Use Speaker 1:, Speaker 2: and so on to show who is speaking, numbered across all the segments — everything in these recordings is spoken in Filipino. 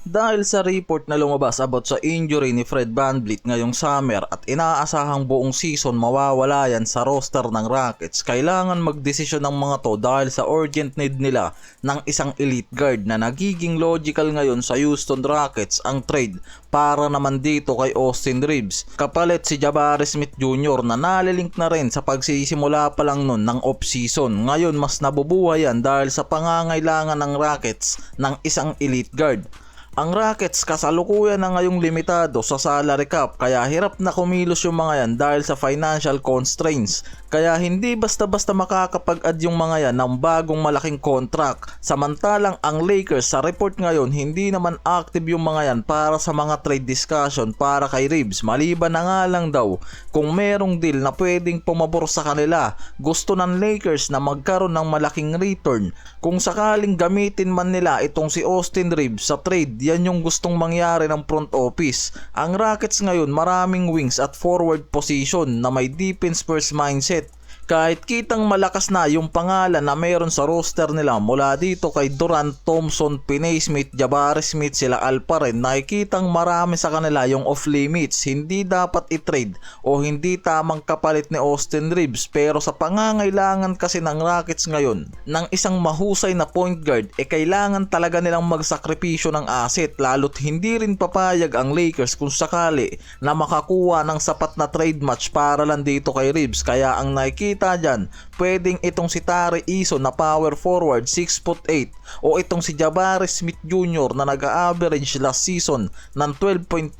Speaker 1: Dahil sa report na lumabas about sa injury ni Fred VanVleet ngayong summer at inaasahang buong season mawawala yan sa roster ng Rockets, kailangan magdesisyon ng mga to dahil sa urgent need nila ng isang elite guard na nagiging logical ngayon sa Houston Rockets ang trade para naman dito kay Austin Reeves. Kapalit si Jabari Smith Jr. na nalilink na rin sa pagsisimula pa lang nun ng off-season. Ngayon mas nabubuhay yan dahil sa pangangailangan ng Rockets ng isang elite guard. Ang Rockets kasalukuyan na ngayong limitado sa salary cap kaya hirap na kumilos yung mga yan dahil sa financial constraints. Kaya hindi basta-basta makakapag-add yung mga yan ng bagong malaking contract. Samantalang ang Lakers sa report ngayon hindi naman active yung mga yan para sa mga trade discussion para kay Reeves. Maliban na nga lang daw kung merong deal na pwedeng pumabor sa kanila. Gusto ng Lakers na magkaroon ng malaking return. Kung sakaling gamitin man nila itong si Austin Reeves sa trade, yan yung gustong mangyari ng front office. Ang Rockets ngayon maraming wings at forward position na may defense first mindset. Kahit kitang malakas na yung pangalan na meron sa roster nila mula dito kay Durant, Thompson, Finney Smith, Jabari Smith, sila Alperen, nakikitang marami sa kanila yung off limits. Hindi dapat i-trade o hindi tamang kapalit ni Austin Reeves, pero sa pangangailangan kasi ng Rockets ngayon ng isang mahusay na point guard, kailangan talaga nilang magsakripisyo ng asset, lalo't hindi rin papayag ang Lakers kung sakali na makakuha ng sapat na trade match para lang dito kay Reeves. Kaya ang nakikita dyan, pwedeng itong si Tari Eason na power forward 6'8" o itong si Jabari Smith Jr. na nag-average last season ng 12.2.7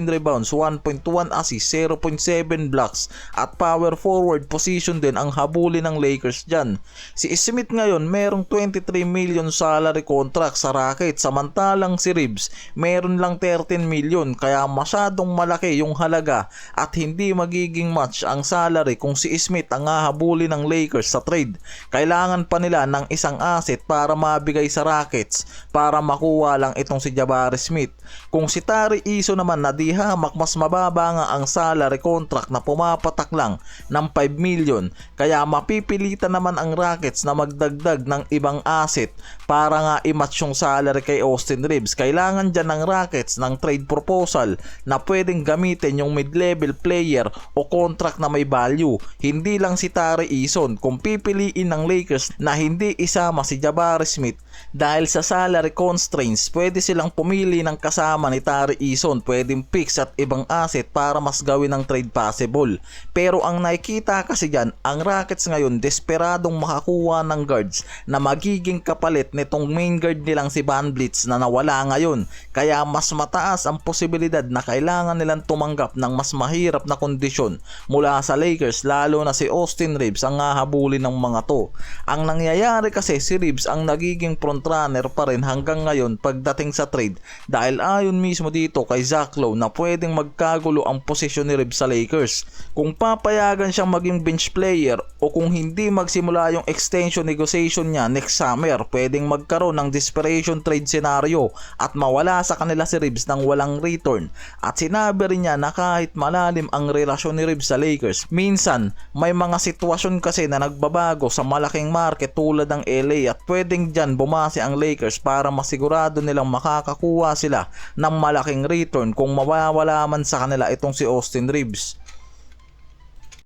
Speaker 1: rebounds, 1.1 assists, 0.7 blocks at power forward position din ang habulin ng Lakers dyan. Si Smith ngayon merong 23 million salary contract sa Rockets, samantalang si Reeves meron lang 13 million, kaya masyadong malaki yung halaga at hindi magiging match ang salary kung si Smith ang hahabulin ng Lakers sa trade. Kailangan pa nila ng isang asset para mabigay sa Rockets para makuha lang itong si Jabari Smith. Kung si Tari Eason naman na di hamak, mas mababa nga ang salary contract na pumapatak lang ng 5 million, kaya mapipilitan naman ang Rockets na magdagdag ng ibang asset para nga i-match yung salary kay Austin Reeves. Kailangan dyan ng Rockets ng trade proposal na pwedeng gamitin yung mid-level player o contract na may value. Hindi lang si Tari Eason. Kung pipiliin ng Lakers na hindi isama si Jabari Smith dahil sa salary constraints, pwede silang pumili ng kasama ni Tari Eason, pwedeng picks at ibang asset para mas gawin ng trade possible. Pero ang nakikita kasi dyan, ang Rockets ngayon desperadong makakuha ng guards na magiging kapalit nitong main guard nilang si VanVleet na nawala ngayon. Kaya mas mataas ang posibilidad na kailangan nilang tumanggap ng mas mahirap na kondisyon mula sa Lakers, lalo na si Austin Reeves ang hahabulin ng mga to. Ang nangyayari kasi si Reeves ang nagiging frontrunner pa rin hanggang ngayon pagdating sa trade, dahil ayon mismo dito kay Zach Lowe na pwedeng magkagulo ang posisyon ni Reeves sa Lakers. Kung papayagan siyang maging bench player o kung hindi magsimula yung extension negotiation niya next summer, pwedeng magkaroon ng desperation trade scenario at mawala sa kanila si Reeves nang walang return. At sinabi rin niya na kahit malalim ang relasyon ni Reeves sa Lakers, minsan may mga sitwasyon kasi na nagbabago sa malaking market tulad ng LA at pwedeng dyan bumase ang Lakers para masigurado nilang makakakuha sila ng malaking return kung mawawala man sa kanila itong si Austin Reeves.